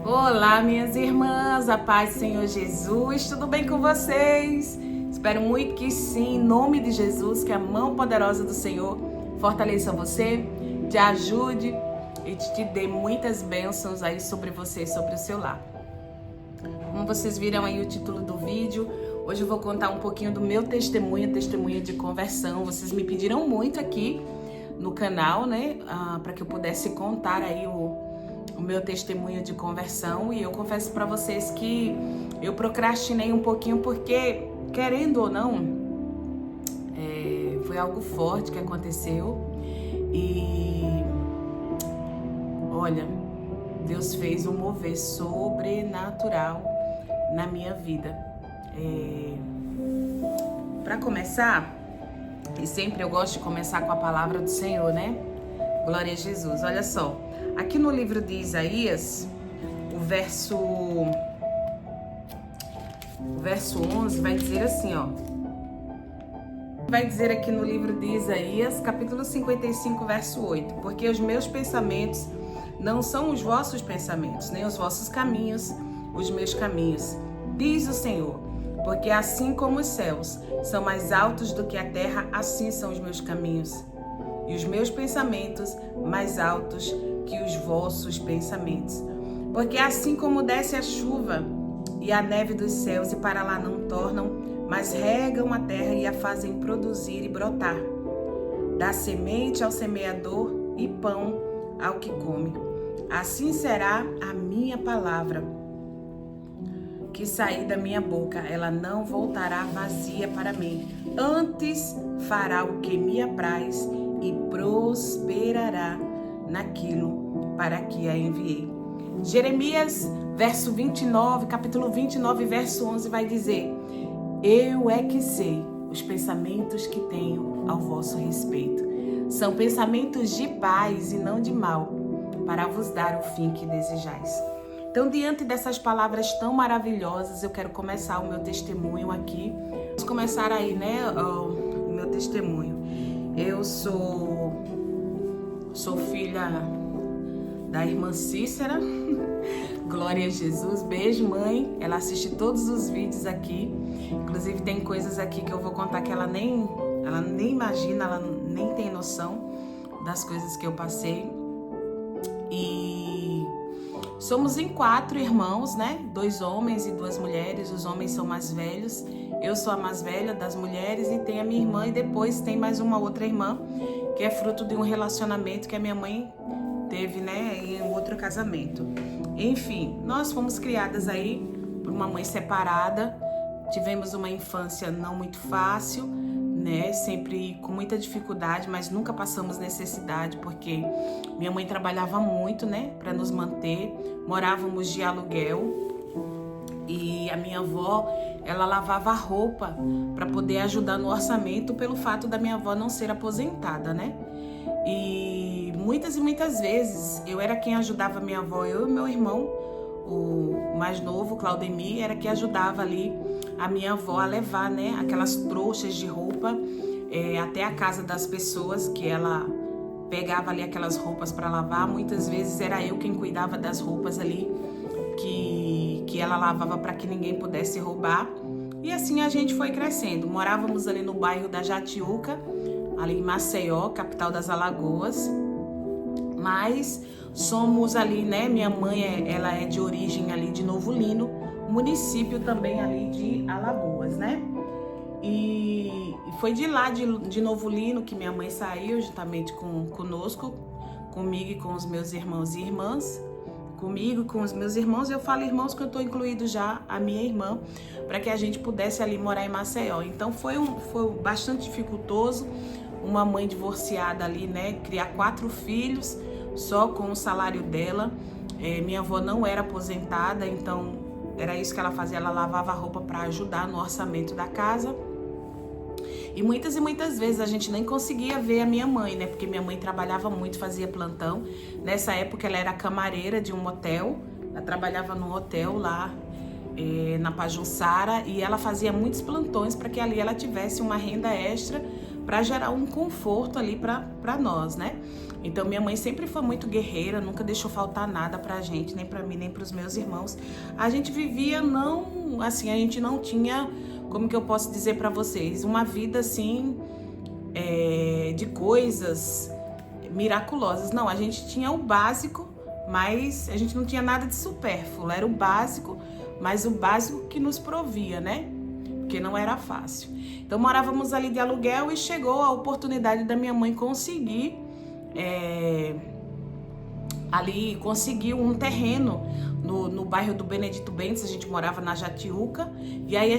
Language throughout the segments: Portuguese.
Olá, minhas irmãs, a paz do Senhor Jesus, tudo bem com vocês? Espero muito que sim, em nome de Jesus, que a mão poderosa do Senhor fortaleça você, te ajude e te dê muitas bênçãos aí sobre você e sobre o seu lar. Como vocês viram aí o título do vídeo, hoje eu vou contar um pouquinho do meu testemunho de conversão. Vocês me pediram muito aqui no canal, né, para que eu pudesse contar aí o meu testemunho de conversão, e eu confesso para vocês que eu procrastinei um pouquinho porque, querendo ou não, foi algo forte que aconteceu e olha, Deus fez um mover sobrenatural na minha vida. Para começar, e sempre eu gosto de começar com a palavra do Senhor, né? Glória a Jesus. Olha só, aqui no livro de Isaías, o verso 11 vai dizer assim, ó. Vai dizer aqui no livro de Isaías, capítulo 55, verso 8. Porque os meus pensamentos não são os vossos pensamentos, nem os vossos caminhos, os meus caminhos, diz o Senhor. Porque assim como os céus são mais altos do que a terra, assim são os meus caminhos. E os meus pensamentos mais altos que os vossos pensamentos. Porque assim como desce a chuva e a neve dos céus e para lá não tornam, mas regam a terra e a fazem produzir e brotar, dá semente ao semeador e pão ao que come. Assim será a minha palavra que sair da minha boca, ela não voltará vazia para mim. Antes fará o que me apraz e prosperará naquilo para que a enviei. Jeremias, verso 29, capítulo 29, verso 11 vai dizer: eu é que sei os pensamentos que tenho ao vosso respeito. São pensamentos de paz e não de mal, para vos dar o fim que desejais. Então, diante dessas palavras tão maravilhosas, eu quero começar o meu testemunho aqui. Vamos começar aí, né, o meu testemunho. Eu sou filha da irmã Cícera. Glória a Jesus. Beijo, mãe. Ela assiste todos os vídeos aqui. Inclusive, tem coisas aqui que eu vou contar que ela nem imagina, ela nem tem noção das coisas que eu passei. E somos em 4 irmãos, né? 2 homens e 2 mulheres. Os homens são mais velhos. Eu sou a mais velha das mulheres e tem a minha irmã, e depois tem mais uma outra irmã, que é fruto de um relacionamento que a minha mãe teve, né, em um outro casamento. Enfim, nós fomos criadas aí por uma mãe separada. Tivemos uma infância não muito fácil, né, sempre com muita dificuldade, mas nunca passamos necessidade, porque minha mãe trabalhava muito, né, para nos manter. Morávamos de aluguel e a minha avó, ela lavava roupa para poder ajudar no orçamento, pelo fato da minha avó não ser aposentada, né? E muitas vezes eu era quem ajudava a minha avó, eu e meu irmão, o mais novo, Claudemir, era que ajudava ali a minha avó a levar, né, aquelas trouxas de roupa até a casa das pessoas, que ela pegava ali aquelas roupas para lavar. Muitas vezes era eu quem cuidava das roupas ali que ela lavava para que ninguém pudesse roubar. E assim a gente foi crescendo. Morávamos ali no bairro da Jatiuca, ali em Maceió, capital das Alagoas. Mas somos ali, né? Minha mãe, ela é de origem ali de Novo Lino, município também ali de Alagoas, né? E foi de lá, de Novo Lino, que minha mãe saiu juntamente conosco, comigo e com os meus irmãos e irmãs. Comigo, com os meus irmãos, eu falo irmãos que eu estou incluído já a minha irmã, para que a gente pudesse ali morar em Maceió. Então foi bastante dificultoso, uma mãe divorciada ali, né, criar 4 filhos só com o salário dela. Minha avó não era aposentada, então era isso que ela fazia, ela lavava roupa para ajudar no orçamento da casa. E muitas vezes a gente nem conseguia ver a minha mãe, né? Porque minha mãe trabalhava muito, fazia plantão. Nessa época ela era camareira de um hotel. Ela trabalhava num hotel lá na Pajuçara, e ela fazia muitos plantões para que ali ela tivesse uma renda extra para gerar um conforto ali para nós, né? Então minha mãe sempre foi muito guerreira, nunca deixou faltar nada pra gente, nem pra mim, nem pros meus irmãos. A gente vivia não, assim, a gente não tinha, como que eu posso dizer pra vocês, uma vida assim, de coisas miraculosas. Não, a gente tinha o básico, mas a gente não tinha nada de supérfluo, era o básico, mas o básico que nos provia, né? Porque não era fácil. Então morávamos ali de aluguel e chegou a oportunidade da minha mãe conseguir ali conseguiu um terreno no bairro do Benedito Bentes. A gente morava na Jatiuca, e aí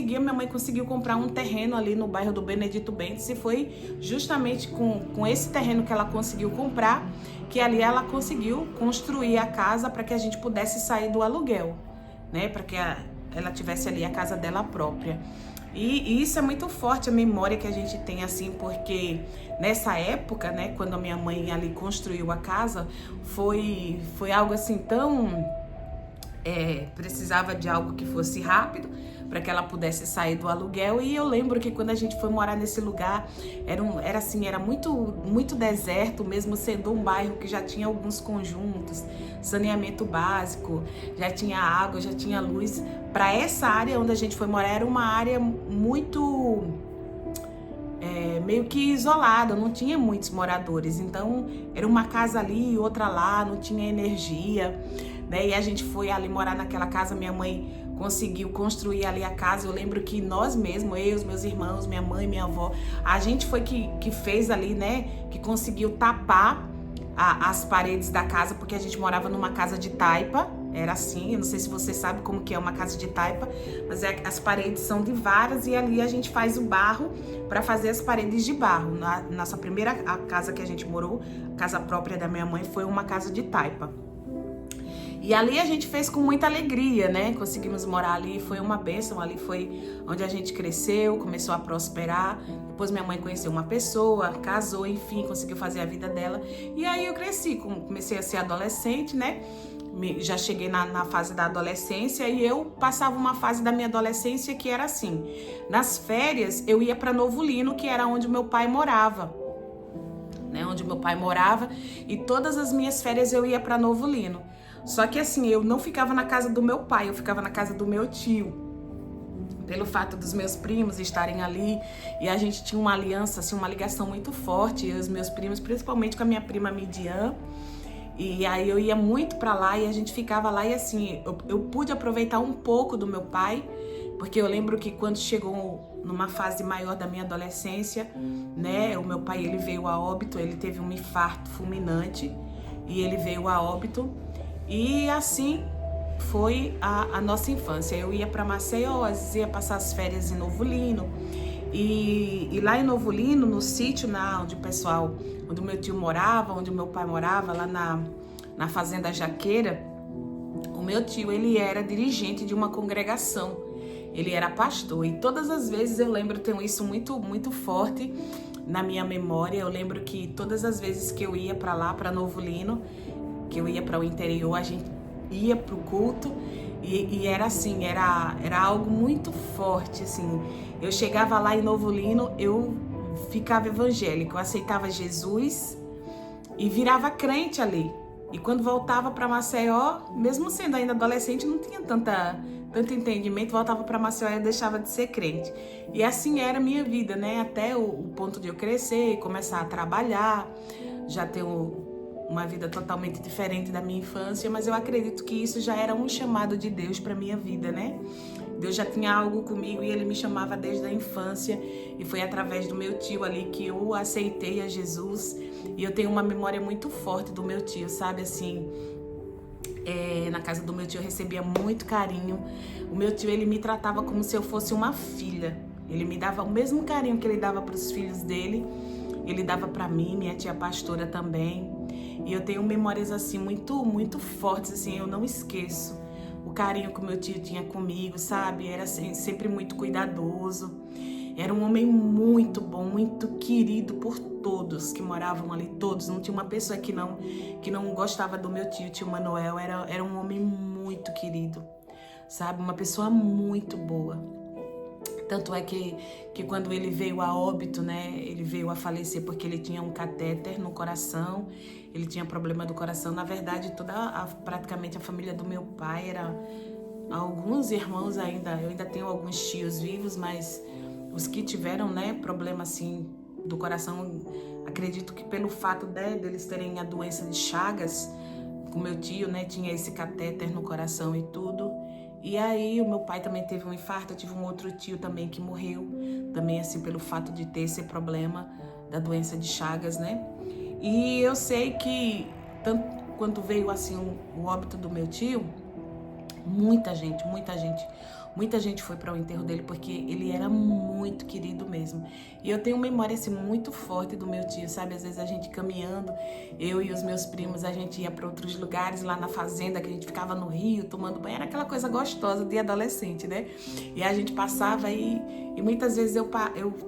minha mãe conseguiu comprar um terreno ali no bairro do Benedito Bentes, e foi justamente com esse terreno que ela conseguiu comprar, que ali ela conseguiu construir a casa para que a gente pudesse sair do aluguel, né, para que ela tivesse ali a casa dela própria. E isso é muito forte, a memória que a gente tem, assim, porque nessa época, né, quando a minha mãe ali construiu a casa, foi algo assim tão... precisava de algo que fosse rápido para que ela pudesse sair do aluguel. E eu lembro que quando a gente foi morar nesse lugar, era muito deserto, mesmo sendo um bairro que já tinha alguns conjuntos, saneamento básico, já tinha água, já tinha luz. Para essa área onde a gente foi morar, era uma área muito meio que isolada, não tinha muitos moradores, então era uma casa ali e outra lá, não tinha energia, né? E a gente foi ali morar naquela casa. Minha mãe conseguiu construir ali a casa. Eu lembro que nós mesmos, eu, os meus irmãos, minha mãe, minha avó, a gente foi que fez ali, né, que conseguiu tapar as paredes da casa, porque a gente morava numa casa de taipa. Era assim, eu não sei se você sabe como que é uma casa de taipa, mas as paredes são de varas, e ali a gente faz o barro para fazer as paredes de barro. Nossa primeira casa que a gente morou, casa própria da minha mãe, foi uma casa de taipa. E ali a gente fez com muita alegria, né? Conseguimos morar ali, foi uma bênção. Ali foi onde a gente cresceu, começou a prosperar. Depois minha mãe conheceu uma pessoa, casou, enfim, conseguiu fazer a vida dela. E aí eu cresci, comecei a ser adolescente, né? Já cheguei na fase da adolescência, e eu passava uma fase da minha adolescência que era assim: nas férias eu ia para Novo Lino, que era onde meu pai morava, né? Onde meu pai morava, e todas as minhas férias eu ia para Novo Lino. Só que assim, eu não ficava na casa do meu pai, eu ficava na casa do meu tio, pelo fato dos meus primos estarem ali, e a gente tinha uma aliança, assim, uma ligação muito forte, e os meus primos, principalmente com a minha prima Midian. E aí eu ia muito pra lá e a gente ficava lá, e assim, eu pude aproveitar um pouco do meu pai, porque eu lembro que quando chegou numa fase maior da minha adolescência, né, o meu pai, ele veio a óbito, ele teve um infarto fulminante e ele veio a óbito. E assim foi a nossa infância. Eu ia para Maceió, às vezes ia passar as férias em Novo Lino. E lá em Novo Lino, no sítio onde o meu tio morava, onde o meu pai morava, lá na Fazenda Jaqueira, o meu tio, ele era dirigente de uma congregação, ele era pastor. E todas as vezes eu lembro, tenho isso muito, muito forte na minha memória. Eu lembro que todas as vezes que eu ia para lá, para Novo Lino, que eu ia para o interior, a gente ia para o culto, e era assim, era algo muito forte, assim. Eu chegava lá em Novo Lino, eu ficava evangélica, eu aceitava Jesus e virava crente ali. E quando voltava para Maceió, mesmo sendo ainda adolescente, não tinha tanto entendimento, voltava para Maceió e eu deixava de ser crente. E assim era a minha vida, né? Até o ponto de eu crescer, começar a trabalhar, já ter uma vida totalmente diferente da minha infância, mas eu acredito que isso já era um chamado de Deus para minha vida, né? Deus já tinha algo comigo e ele me chamava desde a infância, e foi através do meu tio ali que eu aceitei a Jesus. E eu tenho uma memória muito forte do meu tio, sabe, assim, na casa do meu tio eu recebia muito carinho. O meu tio, ele me tratava como se eu fosse uma filha, ele me dava o mesmo carinho que ele dava para os filhos dele, ele dava para mim, minha tia pastora também. E eu tenho memórias assim muito, muito fortes, assim, eu não esqueço o carinho que o meu tio tinha comigo, sabe? Era assim, sempre muito cuidadoso. Era um homem muito bom, muito querido por todos que moravam ali, todos. Não tinha uma pessoa que não gostava do meu tio, tio Manuel. Era um homem muito querido, sabe? Uma pessoa muito boa. Tanto é que quando ele veio a óbito, né, ele veio a falecer porque ele tinha um catéter no coração, ele tinha problema do coração. Na verdade, praticamente a família do meu pai era alguns irmãos ainda, eu ainda tenho alguns tios vivos, mas os que tiveram, né, problema assim do coração, acredito que pelo fato deles terem a doença de Chagas, com meu tio, né, tinha esse catéter no coração e tudo. E aí o meu pai também teve um infarto, eu tive um outro tio também que morreu, também assim pelo fato de ter esse problema da doença de Chagas, né? E eu sei que tanto quando veio assim o óbito do meu tio, muita gente foi para o enterro dele, porque ele era muito querido mesmo. E eu tenho uma memória assim muito forte do meu tio, sabe? Às vezes a gente caminhando, eu e os meus primos, a gente ia para outros lugares lá na fazenda, que a gente ficava no rio tomando banho, era aquela coisa gostosa de adolescente, né? E a gente passava e muitas vezes eu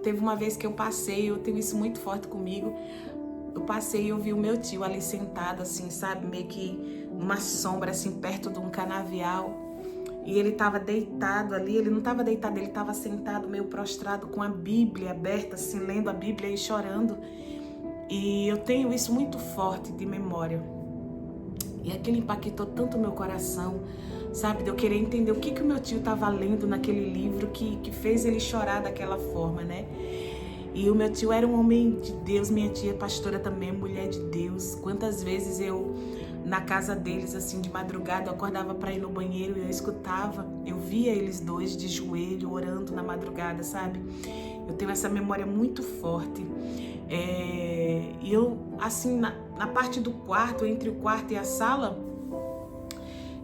teve uma vez que eu passei, eu tenho isso muito forte comigo. Eu passei e eu vi o meu tio ali sentado assim, sabe? Meio que numa sombra assim, perto de um canavial. E ele estava deitado ali, ele não estava deitado, ele estava sentado meio prostrado com a Bíblia aberta, assim, lendo a Bíblia e chorando. E eu tenho isso muito forte de memória. E aquilo impactou tanto o meu coração, sabe? De eu querer entender o que o meu tio estava lendo naquele livro que fez ele chorar daquela forma, né? E o meu tio era um homem de Deus, minha tia pastora também, mulher de Deus. Quantas vezes eu, na casa deles, assim, de madrugada, eu acordava para ir no banheiro e eu escutava, eu via eles dois de joelho, orando na madrugada, sabe? Eu tenho essa memória muito forte. E eu, assim, na parte do quarto, entre o quarto e a sala,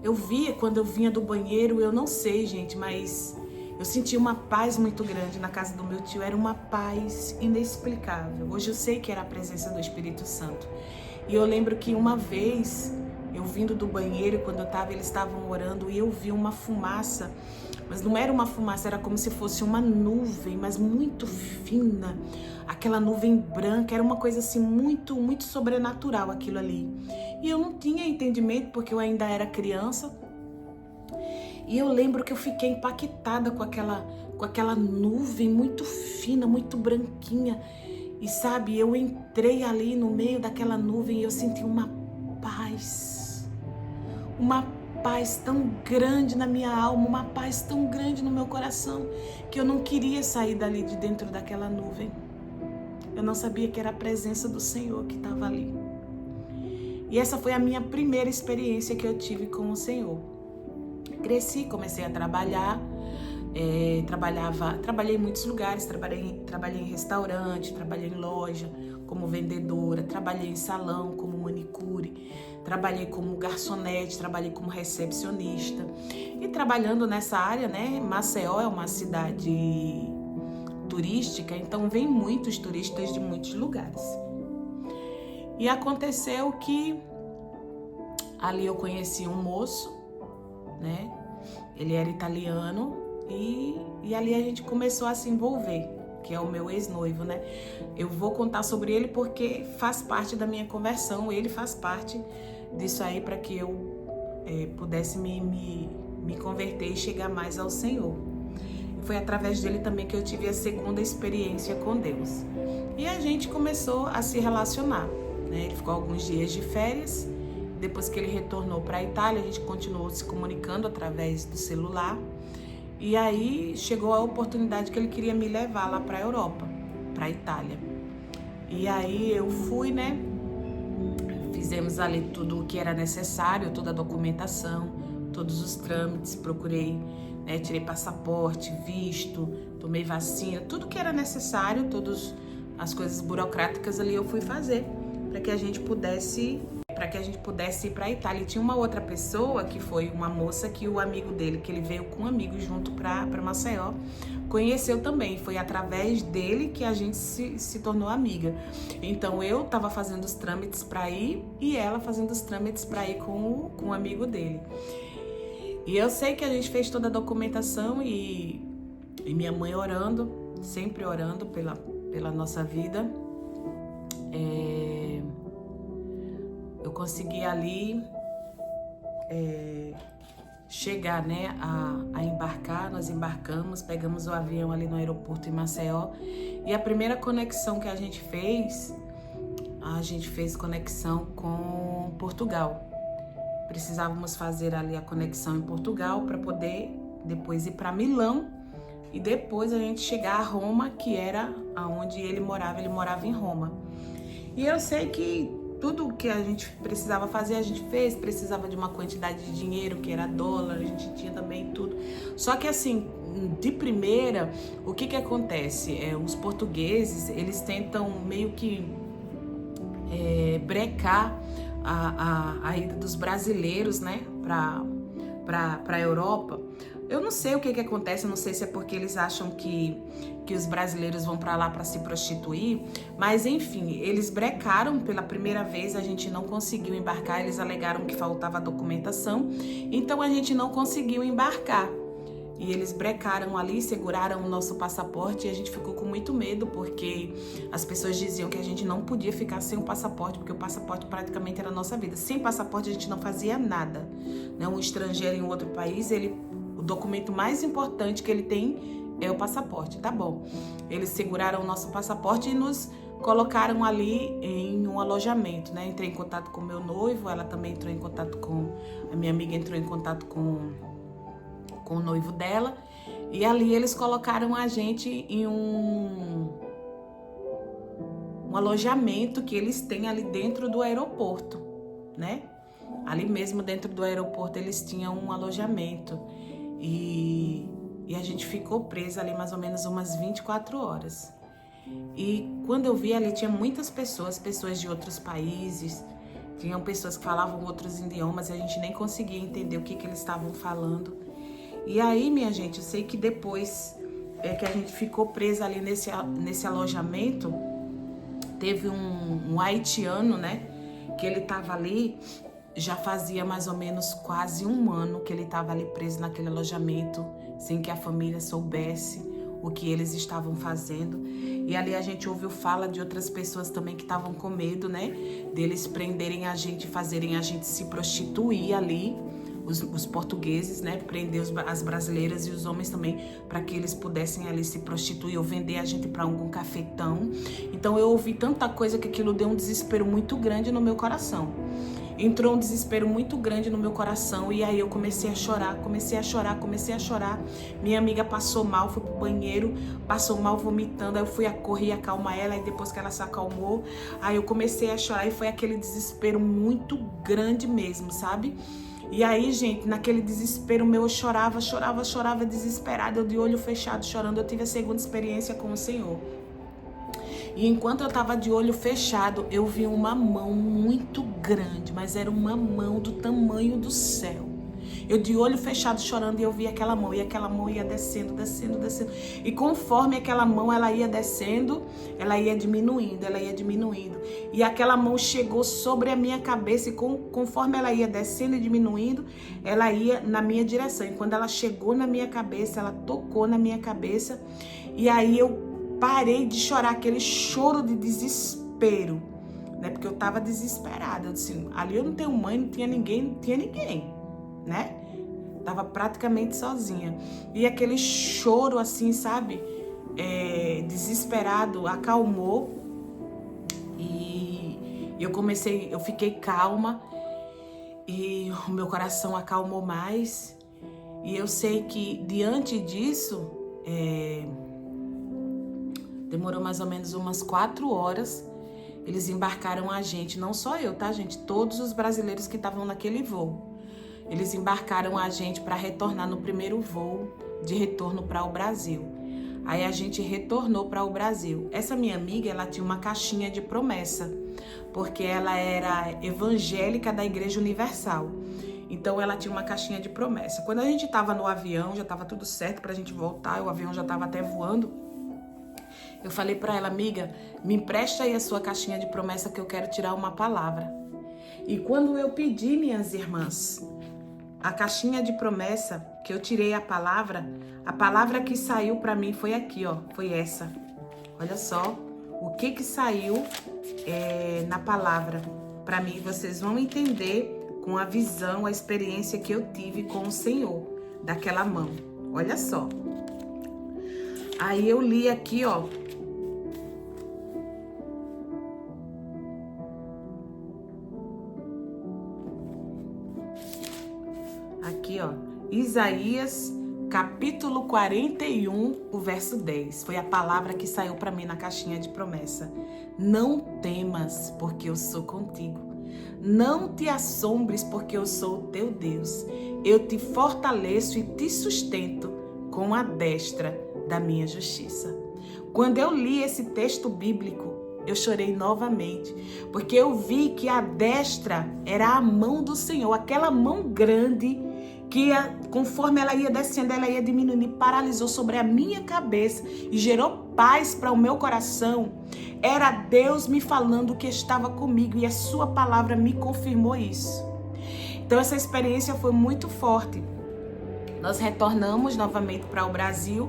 eu via, quando eu vinha do banheiro, eu não sei, gente, mas eu senti uma paz muito grande na casa do meu tio, era uma paz inexplicável. Hoje eu sei que era a presença do Espírito Santo. E eu lembro que uma vez, eu vindo do banheiro, quando eles estavam orando, e eu vi uma fumaça, mas não era uma fumaça, era como se fosse uma nuvem, mas muito fina, aquela nuvem branca, era uma coisa assim muito, muito sobrenatural aquilo ali. E eu não tinha entendimento, porque eu ainda era criança. E eu lembro que eu fiquei impactada com aquela nuvem muito fina, muito branquinha. E sabe, eu entrei ali no meio daquela nuvem e eu senti uma paz tão grande na minha alma, uma paz tão grande no meu coração, que eu não queria sair dali de dentro daquela nuvem. Eu não sabia que era a presença do Senhor que estava ali. E essa foi a minha primeira experiência que eu tive com o Senhor. Cresci, comecei a trabalhar, trabalhei em muitos lugares, trabalhei em restaurante, trabalhei em loja como vendedora, trabalhei em salão como manicure, trabalhei como garçonete, trabalhei como recepcionista. E trabalhando nessa área, né, Maceió é uma cidade turística, então vem muitos turistas de muitos lugares. E aconteceu que ali eu conheci um moço, né? Ele era italiano e ali a gente começou a se envolver, que é o meu ex-noivo, né? Eu vou contar sobre ele porque faz parte da minha conversão, ele faz parte disso aí para que eu pudesse me converter e chegar mais ao Senhor. Foi através dele também que eu tive a segunda experiência com Deus. E a gente começou a se relacionar, né? Ele ficou alguns dias de férias. Depois que ele retornou para a Itália, a gente continuou se comunicando através do celular. E aí chegou a oportunidade que ele queria me levar lá para a Europa, para a Itália. E aí eu fui, né? Fizemos ali tudo o que era necessário, toda a documentação, todos os trâmites, procurei, né? Tirei passaporte, visto, tomei vacina, tudo que era necessário, todas as coisas burocráticas ali eu fui fazer para que a gente pudesse ir para a Itália. E tinha uma outra pessoa, que foi uma moça que o amigo dele, que ele veio com um amigo junto para Maceió, conheceu também. Foi através dele que a gente se tornou amiga. Então eu estava fazendo os trâmites para ir e ela fazendo os trâmites para ir com o amigo dele. E eu sei que a gente fez toda a documentação e minha mãe orando, sempre orando pela nossa vida. Eu consegui ali chegar, né, a embarcar. Nós embarcamos, pegamos o avião ali no aeroporto em Maceió. E a primeira conexão que a gente fez conexão com Portugal. Precisávamos fazer ali a conexão em Portugal para poder depois ir para Milão e depois a gente chegar a Roma, que era aonde ele morava em Roma. E eu sei que tudo que a gente precisava fazer, a gente fez. Precisava de uma quantidade de dinheiro, que era dólar, a gente tinha também tudo. Só que assim, de primeira, o que acontece? Os portugueses, eles tentam meio que brecar a ida dos brasileiros, né, para a Europa. Eu não sei o que acontece, eu não sei se é porque eles acham que os brasileiros vão para lá para se prostituir, mas enfim, eles brecaram pela primeira vez, a gente não conseguiu embarcar, eles alegaram que faltava documentação, então a gente não conseguiu embarcar. E eles brecaram ali, seguraram o nosso passaporte e a gente ficou com muito medo, porque as pessoas diziam que a gente não podia ficar sem o passaporte, porque o passaporte praticamente era a nossa vida. Sem passaporte a gente não fazia nada, né? Um estrangeiro em outro país, o documento mais importante que ele tem é o passaporte, tá bom. Eles seguraram o nosso passaporte e nos colocaram ali em um alojamento, né? Entrei em contato com o meu noivo, ela também entrou em contato a minha amiga entrou em contato com o noivo dela, e ali eles colocaram a gente em um alojamento que eles têm ali dentro do aeroporto, né? Ali mesmo dentro do aeroporto eles tinham um alojamento e a gente ficou presa ali mais ou menos umas 24 horas. E quando eu vi ali tinha muitas pessoas de outros países, tinham pessoas que falavam outros idiomas e a gente nem conseguia entender o que eles estavam falando. E aí, minha gente, eu sei que depois que a gente ficou presa ali nesse alojamento, teve um haitiano, né? Que ele tava ali, já fazia mais ou menos quase um ano que ele tava ali preso naquele alojamento, sem que a família soubesse o que eles estavam fazendo. E ali a gente ouviu fala de outras pessoas também que estavam com medo, né? Deles prenderem a gente, fazerem a gente se prostituir ali. Os portugueses, né, prender as brasileiras e os homens também, para que eles pudessem ali se prostituir ou vender a gente para algum cafetão. Então eu ouvi tanta coisa que aquilo deu um desespero muito grande no meu coração. Entrou um desespero muito grande no meu coração e aí eu comecei a chorar. Minha amiga passou mal, foi pro banheiro, passou mal vomitando, aí eu fui a correr acalmar ela, e depois que ela se acalmou, aí eu comecei a chorar e foi aquele desespero muito grande mesmo, sabe? E aí, gente, naquele desespero meu, eu chorava desesperada, eu de olho fechado chorando. Eu tive a segunda experiência com o Senhor. E enquanto eu tava de olho fechado, eu vi uma mão muito grande, mas era uma mão do tamanho do céu. Eu de olho fechado chorando e eu vi aquela mão, e aquela mão ia descendo. E conforme aquela mão ela ia descendo, ela ia diminuindo. E aquela mão chegou sobre a minha cabeça e conforme ela ia descendo e diminuindo, ela ia na minha direção. E quando ela chegou na minha cabeça, ela tocou na minha cabeça. E aí eu parei de chorar, aquele choro de desespero, né? Porque eu tava desesperada. Eu disse, ali eu não tenho mãe, não tinha ninguém, né? Tava praticamente sozinha. E aquele choro assim, sabe? Desesperado, acalmou. E eu fiquei calma. E o meu coração acalmou mais. E eu sei que diante disso, demorou mais ou menos umas 4 horas. Eles embarcaram a gente, não só eu, tá, gente? Todos os brasileiros que estavam naquele voo. Eles embarcaram a gente para retornar no primeiro voo de retorno para o Brasil. Aí a gente retornou para o Brasil. Essa minha amiga, ela tinha uma caixinha de promessa, porque ela era evangélica da Igreja Universal. Então ela tinha uma caixinha de promessa. Quando a gente estava no avião, já estava tudo certo para a gente voltar, o avião já estava até voando. Eu falei para ela, amiga, me empresta aí a sua caixinha de promessa que eu quero tirar uma palavra. E quando eu pedi, minhas irmãs, a caixinha de promessa, que eu tirei a palavra que saiu para mim foi aqui, ó, foi essa. Olha só o que saiu na palavra para mim. Vocês vão entender com a visão, a experiência que eu tive com o Senhor, daquela mão. Olha só. Aí eu li aqui, ó. Aqui, ó. Isaías, capítulo 41, o verso 10. Foi a palavra que saiu para mim na caixinha de promessa. Não temas, porque eu sou contigo. Não te assombres, porque eu sou o teu Deus. Eu te fortaleço e te sustento com a destra da minha justiça. Quando eu li esse texto bíblico, eu chorei novamente, porque eu vi que a destra era a mão do Senhor, aquela mão grande que, conforme ela ia descendo, ela ia diminuindo, paralisou sobre a minha cabeça e gerou paz para o meu coração. Era Deus me falando que estava comigo, e a sua palavra me confirmou isso. Então essa experiência foi muito forte. Nós retornamos novamente para o Brasil,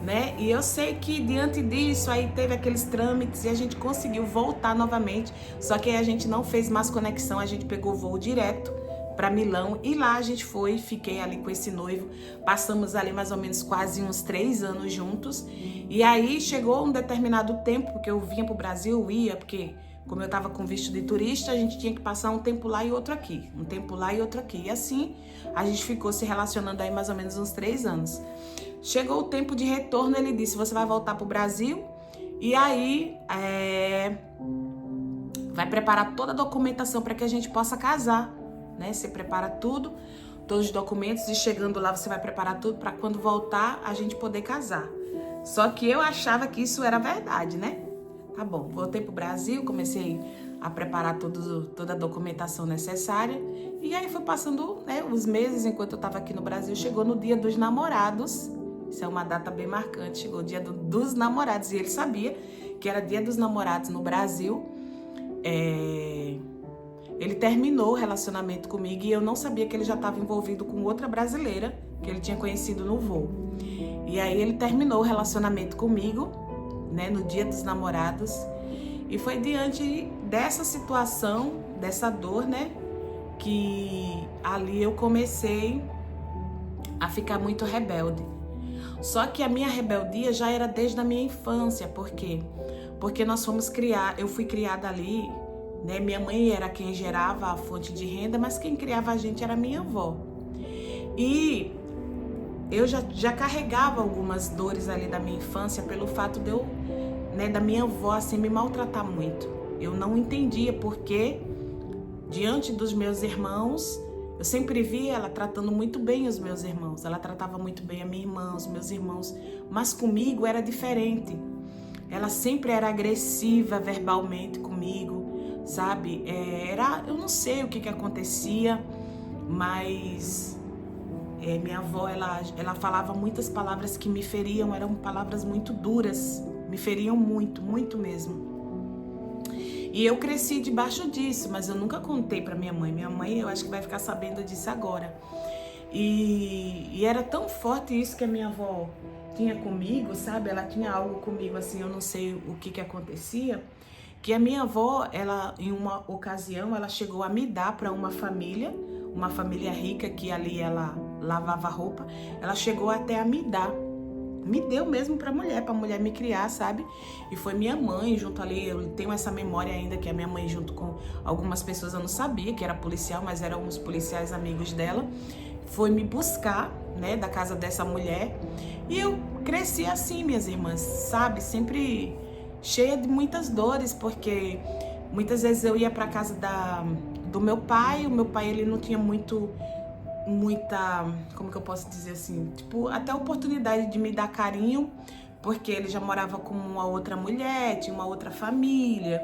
né? E eu sei que diante disso aí teve aqueles trâmites e a gente conseguiu voltar novamente, só que aí a gente não fez mais conexão, a gente pegou voo direto para Milão, e lá a gente foi, fiquei ali com esse noivo, passamos ali mais ou menos quase uns 3 anos juntos. E aí chegou um determinado tempo, porque eu vinha pro Brasil, eu ia, porque como eu tava com visto de turista, a gente tinha que passar um tempo lá e outro aqui, um tempo lá e outro aqui, e assim a gente ficou se relacionando aí mais ou menos uns 3 anos. Chegou o tempo de retorno, ele disse: você vai voltar pro Brasil, e aí vai preparar toda a documentação para que a gente possa casar, né? Você prepara tudo, todos os documentos, e chegando lá você vai preparar tudo para quando voltar a gente poder casar. Só que eu achava que isso era verdade, né? Tá bom, voltei pro Brasil, comecei a preparar toda a documentação necessária, e aí foi passando, né, os meses enquanto eu tava aqui no Brasil. Chegou no Dia dos Namorados, isso é uma data bem marcante, chegou o Dia dos Namorados, e ele sabia que era Dia dos Namorados no Brasil. Ele terminou o relacionamento comigo, e eu não sabia que ele já estava envolvido com outra brasileira que ele tinha conhecido no voo. E aí ele terminou o relacionamento comigo, né, no Dia dos Namorados. E foi diante dessa situação, dessa dor, né, que ali eu comecei a ficar muito rebelde. Só que a minha rebeldia já era desde a minha infância. Por quê? Porque eu fui criada ali, né? Minha mãe era quem gerava a fonte de renda, mas quem criava a gente era minha avó. E eu já carregava algumas dores ali da minha infância pelo fato de eu, né, da minha avó assim me maltratar muito. Eu não entendia porque, diante dos meus irmãos, eu sempre via ela tratando muito bem os meus irmãos. Ela tratava muito bem a minha irmã, os meus irmãos, mas comigo era diferente. Ela sempre era agressiva verbalmente comigo, sabe? Eu não sei o que acontecia, mas minha avó, ela falava muitas palavras que me feriam, eram palavras muito duras, me feriam muito, muito mesmo. E eu cresci debaixo disso, mas eu nunca contei pra minha mãe. Minha mãe, eu acho que vai ficar sabendo disso agora. E era tão forte isso que a minha avó tinha comigo, sabe? Ela tinha algo comigo, assim, eu não sei o que acontecia, que a minha avó, ela, em uma ocasião, ela chegou a me dar para uma família rica, que ali ela lavava roupa. Ela chegou até a me dar. Me deu mesmo pra mulher me criar, sabe? E foi minha mãe junto ali, eu tenho essa memória ainda, que a minha mãe junto com algumas pessoas, eu não sabia que era policial, mas eram uns policiais amigos dela, foi me buscar, né, da casa dessa mulher. E eu cresci assim, minhas irmãs, sabe? Sempre cheia de muitas dores, porque muitas vezes eu ia pra casa do meu pai. O meu pai, ele não tinha muita, como que eu posso dizer assim, tipo, até oportunidade de me dar carinho, porque ele já morava com uma outra mulher, tinha uma outra família,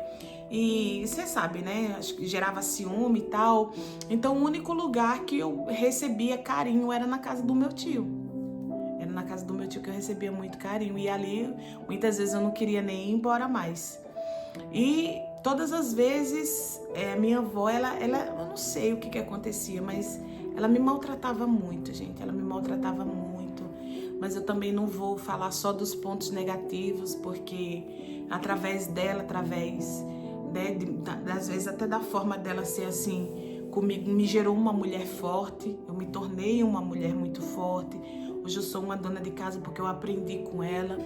e você sabe, né, acho que gerava ciúme e tal. Então o único lugar que eu recebia carinho era na casa do meu tio. Era na casa do meu tio que eu recebia muito carinho, e ali muitas vezes eu não queria nem ir embora mais. E todas as vezes minha avó, ela eu não sei o que acontecia, mas ela me maltratava muito, gente. Ela me maltratava muito. Mas eu também não vou falar só dos pontos negativos, porque através dela, às vezes até da forma dela ser assim comigo me gerou uma mulher forte, eu me tornei uma mulher muito forte. Hoje eu sou uma dona de casa porque eu aprendi com ela,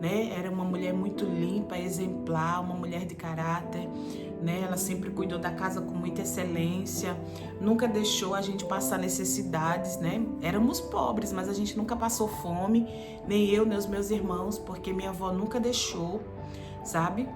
né? Era uma mulher muito limpa, exemplar, uma mulher de caráter, né? Ela sempre cuidou da casa com muita excelência, nunca deixou a gente passar necessidades, né? Éramos pobres, mas a gente nunca passou fome, nem eu, nem os meus irmãos, porque minha avó nunca deixou, sabe?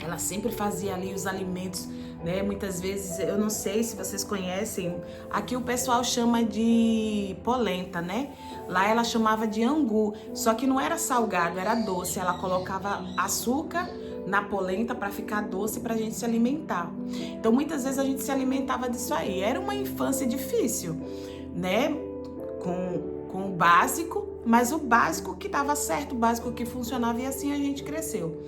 Ela sempre fazia ali os alimentos, né? Muitas vezes, eu não sei se vocês conhecem, aqui o pessoal chama de polenta, né? Lá ela chamava de angu, só que não era salgado, era doce. Ela colocava açúcar na polenta para ficar doce para a gente se alimentar. Então muitas vezes a gente se alimentava disso aí. Era uma infância difícil, né? Com o básico, mas o básico que dava certo, o básico que funcionava, e assim a gente cresceu.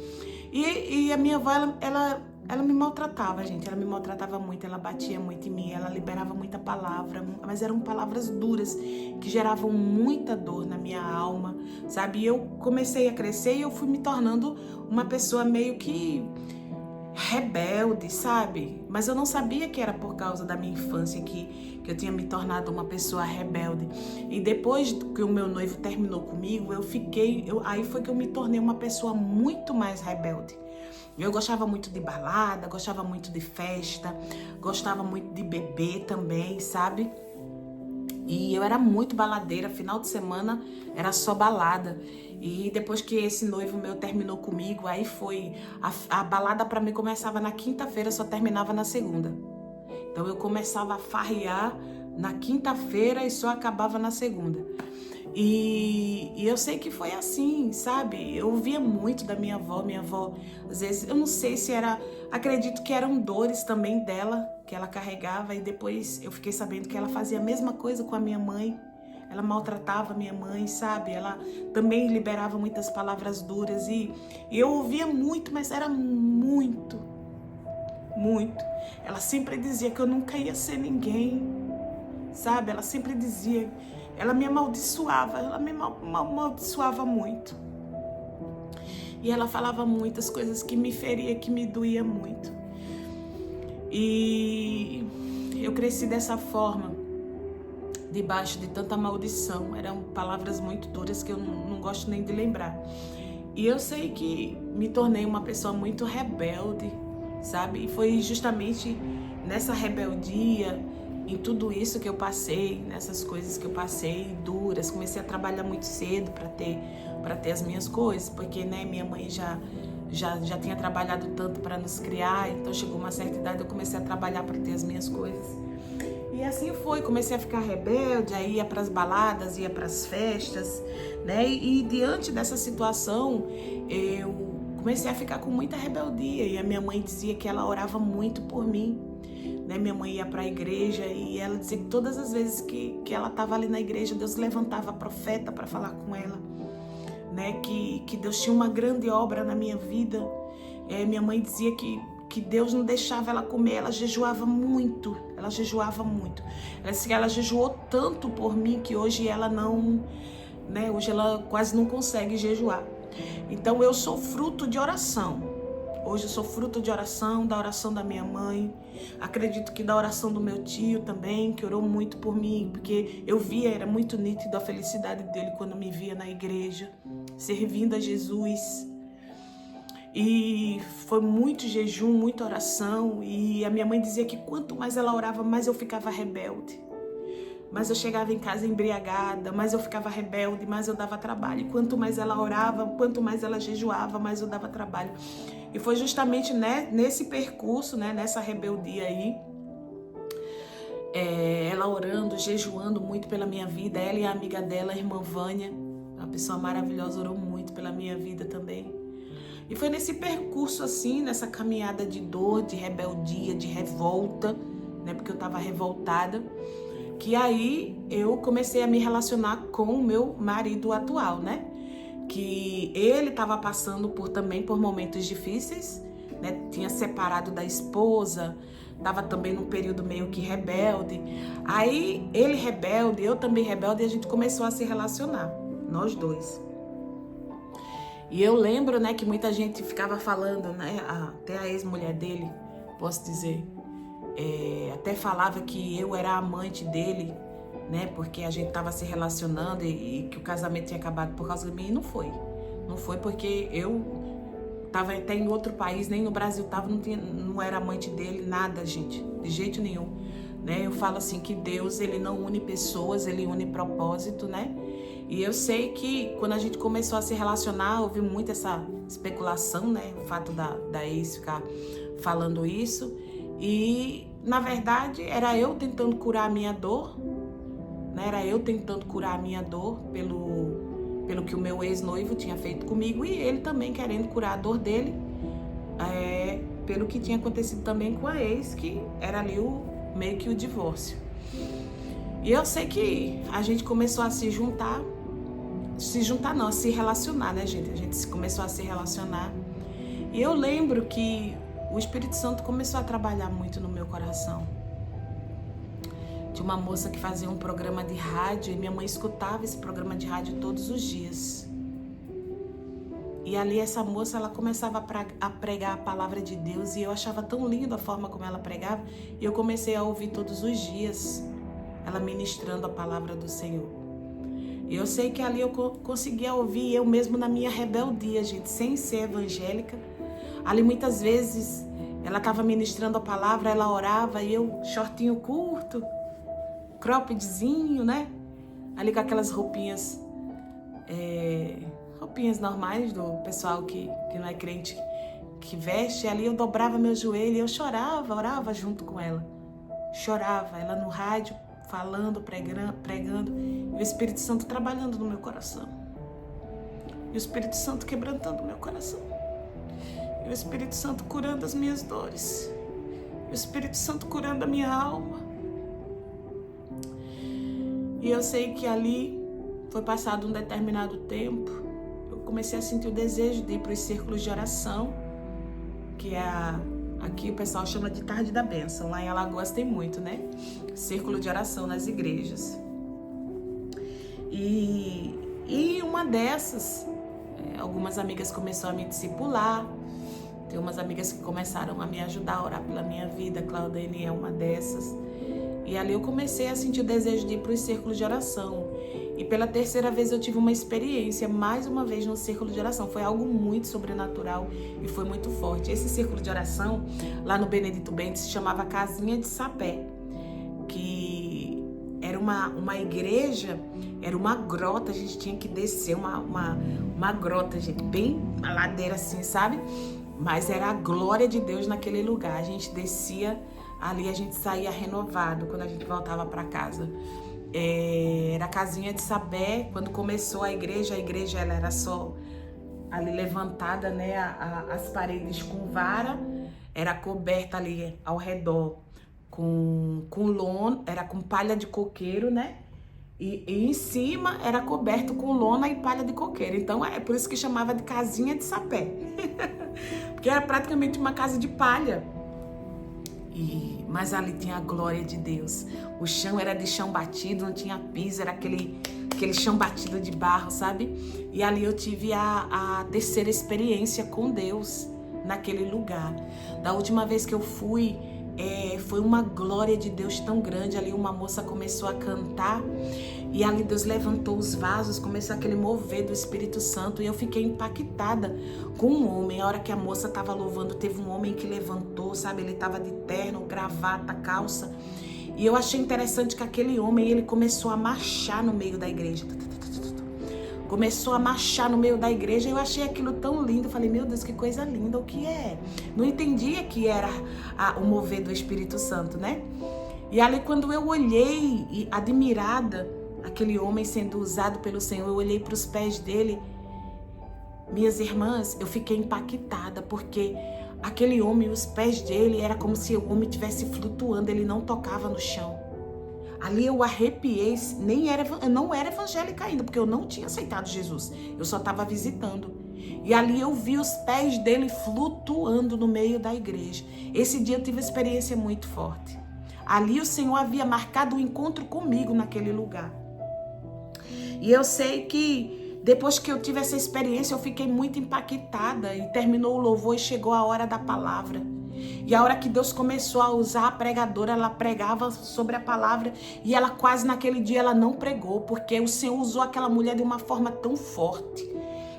E a minha avó, ela me maltratava, gente. Ela me maltratava muito, ela batia muito em mim, ela liberava muita palavra, mas eram palavras duras que geravam muita dor na minha alma, sabe? E eu comecei a crescer e eu fui me tornando uma pessoa meio que rebelde, sabe? Mas eu não sabia que era por causa da minha infância que eu tinha me tornado uma pessoa rebelde. E depois que o meu noivo terminou comigo, aí foi que eu me tornei uma pessoa muito mais rebelde. Eu gostava muito de balada, gostava muito de festa, gostava muito de beber também, sabe? E eu era muito baladeira, final de semana era só balada. E depois que esse noivo meu terminou comigo, aí foi... A balada pra mim começava na quinta-feira, só terminava na segunda. Então eu começava a farrear na quinta-feira e só acabava na segunda. E eu sei que foi assim, sabe? Eu ouvia muito da minha avó, às vezes, eu não sei se era... Acredito que eram dores também dela, que ela carregava, e depois eu fiquei sabendo que ela fazia a mesma coisa com a minha mãe. Ela maltratava a minha mãe, sabe? Ela também liberava muitas palavras duras e eu ouvia muito, mas era muito. Ela sempre dizia que eu nunca ia ser ninguém, sabe? Ela sempre dizia, ela me amaldiçoava, amaldiçoava muito. E ela falava muitas coisas que me feria, que me doía muito. E eu cresci dessa forma, debaixo de tanta maldição. Eram palavras muito duras que eu não gosto nem de lembrar. E eu sei que me tornei uma pessoa muito rebelde, sabe? E foi justamente nessa rebeldia, em tudo isso que eu passei, nessas coisas que eu passei duras, comecei a trabalhar muito cedo para ter as minhas coisas, porque, né, minha mãe já tinha trabalhado tanto para nos criar, então chegou uma certa idade, eu comecei a trabalhar para ter as minhas coisas. E assim foi, comecei a ficar rebelde, aí ia para as baladas, ia para as festas, né? E diante dessa situação, eu comecei a ficar com muita rebeldia. E a minha mãe dizia que ela orava muito por mim, né? Minha mãe ia para a igreja e ela dizia que todas as vezes que ela estava ali na igreja, Deus levantava profeta para falar com ela, né? Que Deus tinha uma grande obra na minha vida. Minha mãe dizia que Deus não deixava ela comer, ela jejuava muito. Ela disse que ela jejuou tanto por mim que hoje ela não, né? Hoje ela quase não consegue jejuar. Então eu sou fruto de oração. Hoje eu sou fruto de oração, da oração da minha mãe. Acredito que da oração do meu tio também, que orou muito por mim, porque eu via, era muito nítido a felicidade dele quando me via na igreja, servindo a Jesus. E foi muito jejum, muita oração. E a minha mãe dizia que quanto mais ela orava, mais eu ficava rebelde. Mas eu chegava em casa embriagada, mais eu ficava rebelde, mais eu dava trabalho. E quanto mais ela orava, quanto mais ela jejuava, mais eu dava trabalho. E foi justamente, né, nesse percurso, né, nessa rebeldia aí, ela orando, jejuando muito pela minha vida. Ela e a amiga dela, a irmã Vânia, uma pessoa maravilhosa, orou muito pela minha vida também. E foi nesse percurso assim, nessa caminhada de dor, de rebeldia, de revolta, né? Porque eu estava revoltada, que aí eu comecei a me relacionar com o meu marido atual, né? Que ele estava passando também por momentos difíceis, né? Tinha separado da esposa, estava também num período meio que rebelde. Aí ele rebelde, eu também rebelde, e a gente começou a se relacionar, nós dois. E eu lembro, né, que muita gente ficava falando, né, até a ex-mulher dele, posso dizer, até falava que eu era amante dele, né? Porque a gente estava se relacionando e que o casamento tinha acabado por causa de mim. E não foi. Não foi porque eu estava até em outro país, nem no Brasil estava, não era amante dele, nada, gente, de jeito nenhum. Né? Eu falo assim que Deus, ele não une pessoas, ele une propósito, né? E eu sei que quando a gente começou a se relacionar, houve muito essa especulação, né? O fato da ex ficar falando isso. E, na verdade, era eu tentando curar a minha dor, né? Era eu tentando curar a minha dor pelo que o meu ex-noivo tinha feito comigo, e ele também querendo curar a dor dele, pelo que tinha acontecido também com a ex, que era ali meio que o divórcio. E eu sei que a gente começou a se relacionar, né, gente? A gente começou a se relacionar. E eu lembro que o Espírito Santo começou a trabalhar muito no meu coração. Tinha uma moça que fazia um programa de rádio e minha mãe escutava esse programa de rádio todos os dias. E ali essa moça, ela começava a pregar a palavra de Deus e eu achava tão linda a forma como ela pregava e eu comecei a ouvir todos os dias ela ministrando a palavra do Senhor. E eu sei que ali eu conseguia ouvir, eu mesmo na minha rebeldia, gente, sem ser evangélica. Ali muitas vezes ela estava ministrando a palavra, ela orava e eu, shortinho curto, croppedzinho, né? Ali com aquelas roupinhas normais do pessoal que não é crente, que veste. Ali eu dobrava meu joelho e eu chorava, orava junto com ela. Chorava, ela no rádio, falando, pregando, e o Espírito Santo trabalhando no meu coração. E o Espírito Santo quebrantando o meu coração. E o Espírito Santo curando as minhas dores. E o Espírito Santo curando a minha alma. E eu sei que ali foi passado um determinado tempo, eu comecei a sentir o desejo de ir para os círculos de oração, que aqui o pessoal chama de Tarde da Bênção. Lá em Alagoas tem muito, né? Círculo de oração nas igrejas. E uma dessas, algumas amigas começaram a me discipular. Tem umas amigas que começaram a me ajudar a orar pela minha vida. Claudine é uma dessas. E ali eu comecei a sentir o desejo de ir para os círculos de oração. E pela terceira vez eu tive uma experiência, mais uma vez no círculo de oração. Foi algo muito sobrenatural e foi muito forte. Esse círculo de oração, lá no Benedito Bento, se chamava Casinha de Sapé, que era uma igreja, era uma grota, a gente tinha que descer uma grota, gente, bem uma ladeira assim, sabe? Mas era a glória de Deus naquele lugar. A gente descia ali, a gente saía renovado quando a gente voltava para casa. Era a Casinha de Sapé. Quando começou a igreja ela era só ali levantada, né? As paredes com vara, era coberta ali ao redor com lona, era com palha de coqueiro, né? E em cima era coberto com lona e palha de coqueiro. Então é por isso que chamava de Casinha de Sapé. Porque era praticamente uma casa de palha. Mas ali tinha a glória de Deus. O chão era de chão batido, não tinha piso, era aquele chão batido de barro, sabe? E ali eu tive a terceira experiência com Deus naquele lugar. Da última vez que eu fui, foi uma glória de Deus tão grande. Ali uma moça começou a cantar e ali Deus levantou os vasos, começou aquele mover do Espírito Santo e eu fiquei impactada com um homem. A hora que a moça estava louvando, teve um homem que levantou, sabe? Ele estava de terno, gravata, calça. E eu achei interessante que aquele homem, ele começou a marchar no meio da igreja. Começou a marchar no meio da igreja. Eu achei aquilo tão lindo. Eu falei, meu Deus, que coisa linda. O que é? Não entendia que era o mover do Espírito Santo, né? E ali quando eu olhei, admirada, aquele homem sendo usado pelo Senhor, eu olhei para os pés dele. Minhas irmãs, eu fiquei impactada, porque aquele homem, os pés dele, era como se o homem estivesse flutuando, ele não tocava no chão. Ali eu arrepiei, eu não era evangélica ainda, porque eu não tinha aceitado Jesus, eu só estava visitando. E ali eu vi os pés dele flutuando no meio da igreja. Esse dia eu tive uma experiência muito forte. Ali o Senhor havia marcado um encontro comigo naquele lugar. E eu sei que depois que eu tive essa experiência, eu fiquei muito impactada. E terminou o louvor e chegou a hora da palavra. E a hora que Deus começou a usar a pregadora, ela pregava sobre a palavra e ela quase naquele dia ela não pregou, porque o Senhor usou aquela mulher de uma forma tão forte.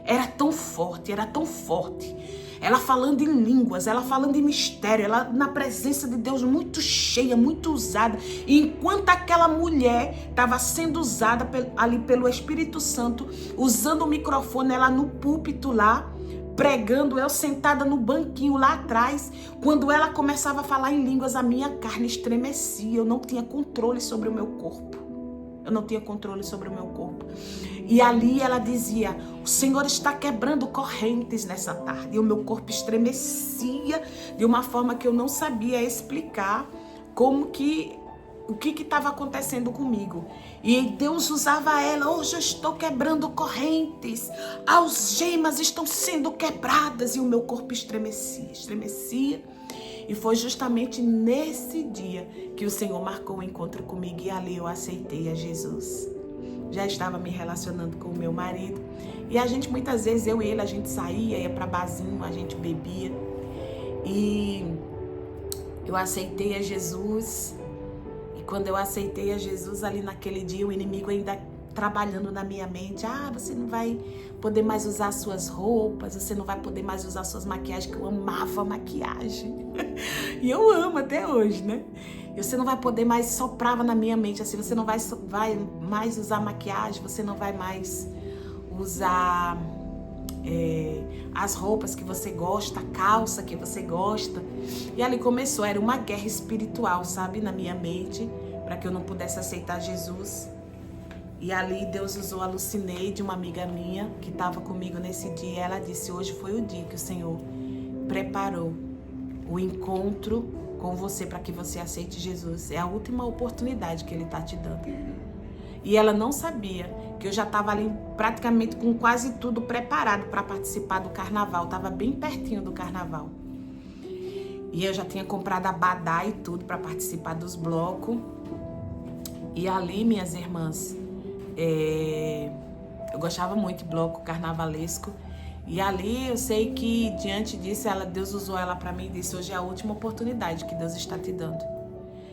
Era tão forte, era tão forte. Ela falando em línguas, ela falando em mistério, ela na presença de Deus muito cheia, muito usada. E enquanto aquela mulher estava sendo usada ali pelo Espírito Santo, usando o microfone, ela no púlpito lá, pregando, eu sentada no banquinho lá atrás, quando ela começava a falar em línguas, a minha carne estremecia, eu não tinha controle sobre o meu corpo. Eu não tinha controle sobre o meu corpo. E ali ela dizia, o Senhor está quebrando correntes nessa tarde. E o meu corpo estremecia de uma forma que eu não sabia explicar o que estava acontecendo comigo. E Deus usava ela, hoje eu estou quebrando correntes, algemas estão sendo quebradas. E o meu corpo estremecia. E foi justamente nesse dia que o Senhor marcou o encontro comigo e ali eu aceitei a Jesus. Já estava me relacionando com o meu marido. E a gente, muitas vezes, eu e ele, a gente saía, ia para barzinho, a gente bebia. E eu aceitei a Jesus. E quando eu aceitei a Jesus, ali naquele dia, o inimigo ainda trabalhando na minha mente. Você não vai poder mais usar suas roupas, você não vai poder mais usar suas maquiagens, que eu amava maquiagem. E eu amo até hoje, né? E você não vai poder mais, soprava na minha mente assim, você não vai mais usar maquiagem, você não vai mais usar as roupas que você gosta, a calça que você gosta. E ali começou, era uma guerra espiritual, sabe, na minha mente, para que eu não pudesse aceitar Jesus. E ali Deus usou a Lucineide, uma amiga minha, que estava comigo nesse dia. Ela disse, hoje foi o dia que o Senhor preparou o encontro com você para que você aceite Jesus. É a última oportunidade que Ele está te dando. E ela não sabia que eu já estava ali praticamente com quase tudo preparado para participar do carnaval. Estava bem pertinho do carnaval. E eu já tinha comprado abadá e tudo para participar dos blocos. E ali, minhas irmãs, eu gostava muito de bloco carnavalesco. E ali eu sei que diante disso Deus usou ela para mim e disse, hoje é a última oportunidade que Deus está te dando.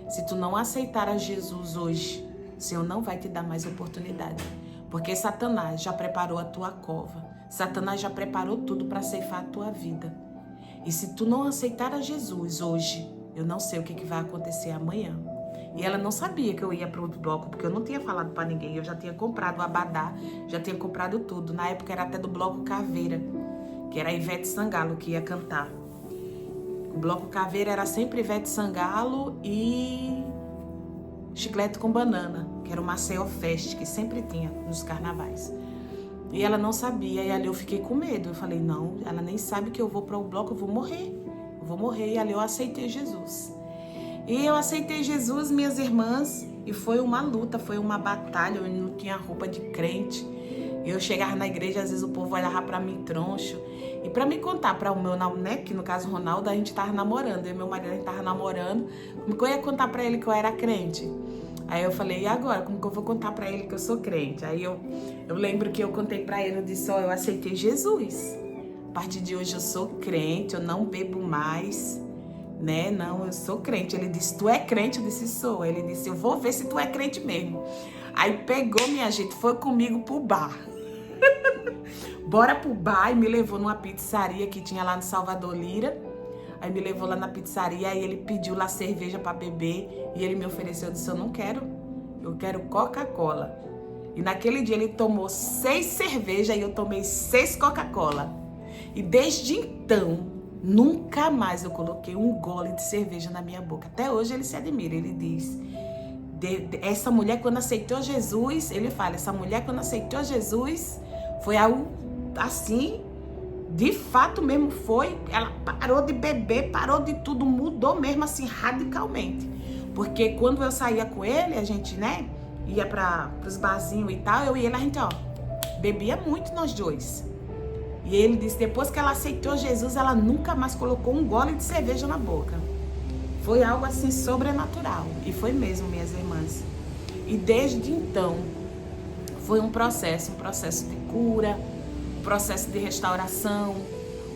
Se tu não aceitar a Jesus hoje, o Senhor não vai te dar mais oportunidade. Porque Satanás já preparou a tua cova. Satanás já preparou tudo para ceifar a tua vida. E se tu não aceitar a Jesus hoje, eu não sei o que vai acontecer amanhã. E ela não sabia que eu ia para outro bloco, porque eu não tinha falado para ninguém. Eu já tinha comprado o abadá, já tinha comprado tudo. Na época era até do bloco Caveira, que era a Ivete Sangalo que ia cantar. O bloco Caveira era sempre Ivete Sangalo e Chiclete com Banana, que era o Maceió Fest, que sempre tinha nos carnavais. E ela não sabia, e ali eu fiquei com medo. Eu falei, não, ela nem sabe que eu vou para o bloco, eu vou morrer. Eu vou morrer, e ali eu aceitei Jesus. E eu aceitei Jesus, minhas irmãs, e foi uma luta, foi uma batalha. Eu não tinha roupa de crente. Eu chegava na igreja, às vezes o povo olhava pra mim troncho. E pra me contar para o meu, né, que no caso Ronaldo, a gente tava namorando. Eu e meu marido, a gente tava namorando. Como que eu ia contar pra ele que eu era crente? Aí eu falei, e agora? Como que eu vou contar pra ele que eu sou crente? Aí eu lembro que eu contei pra ele, eu disse, eu aceitei Jesus. A partir de hoje eu sou crente, eu não bebo mais. Né? Não, eu sou crente. Ele disse, tu é crente? Eu disse, sou. Ele disse, eu vou ver se tu é crente mesmo. Aí pegou, minha gente, foi comigo pro bar. Bora pro bar e me levou numa pizzaria que tinha lá no Salvador Lira. Aí me levou lá na pizzaria, aí ele pediu lá cerveja pra beber e ele me ofereceu, eu disse, eu não quero, eu quero Coca-Cola. E naquele dia ele tomou 6 cervejas e eu tomei 6 Coca-Cola. E desde então, nunca mais eu coloquei um gole de cerveja na minha boca. Até hoje ele se admira, ele diz, essa mulher quando aceitou Jesus, ele fala, essa mulher quando aceitou Jesus, foi algo assim, de fato mesmo foi, ela parou de beber, parou de tudo, mudou mesmo assim radicalmente. Porque quando eu saía com ele, a gente, né, ia para os barzinhos e tal, eu e ele, a gente, bebia muito nós dois. E ele disse, depois que ela aceitou Jesus, ela nunca mais colocou um gole de cerveja na boca. Foi algo assim sobrenatural. E foi mesmo, minhas irmãs. E desde então, foi um processo de cura, um processo de restauração,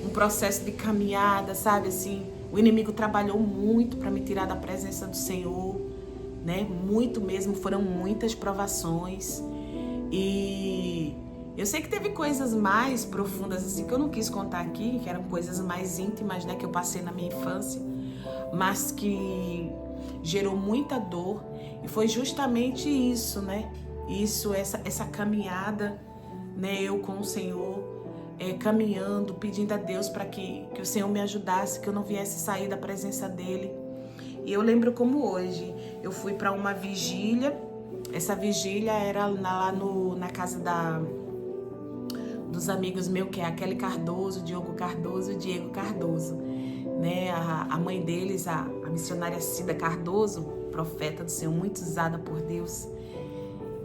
um processo de caminhada, sabe assim, O inimigo trabalhou muito para me tirar da presença do Senhor, né? Muito mesmo, foram muitas provações. E eu sei que teve coisas mais profundas assim que eu não quis contar aqui, que eram coisas mais íntimas, né, que eu passei na minha infância, mas que gerou muita dor. E foi justamente isso, né? Isso, essa caminhada, né, eu com o Senhor, caminhando, pedindo a Deus para que o Senhor me ajudasse, que eu não viesse sair da presença dele. E eu lembro como hoje, eu fui para uma vigília. Essa vigília era lá na casa dos amigos meus, que é a Kelly Cardoso, Diogo Cardoso e Diego Cardoso, né? A mãe deles, a missionária Cida Cardoso, profeta do Senhor, muito usada por Deus.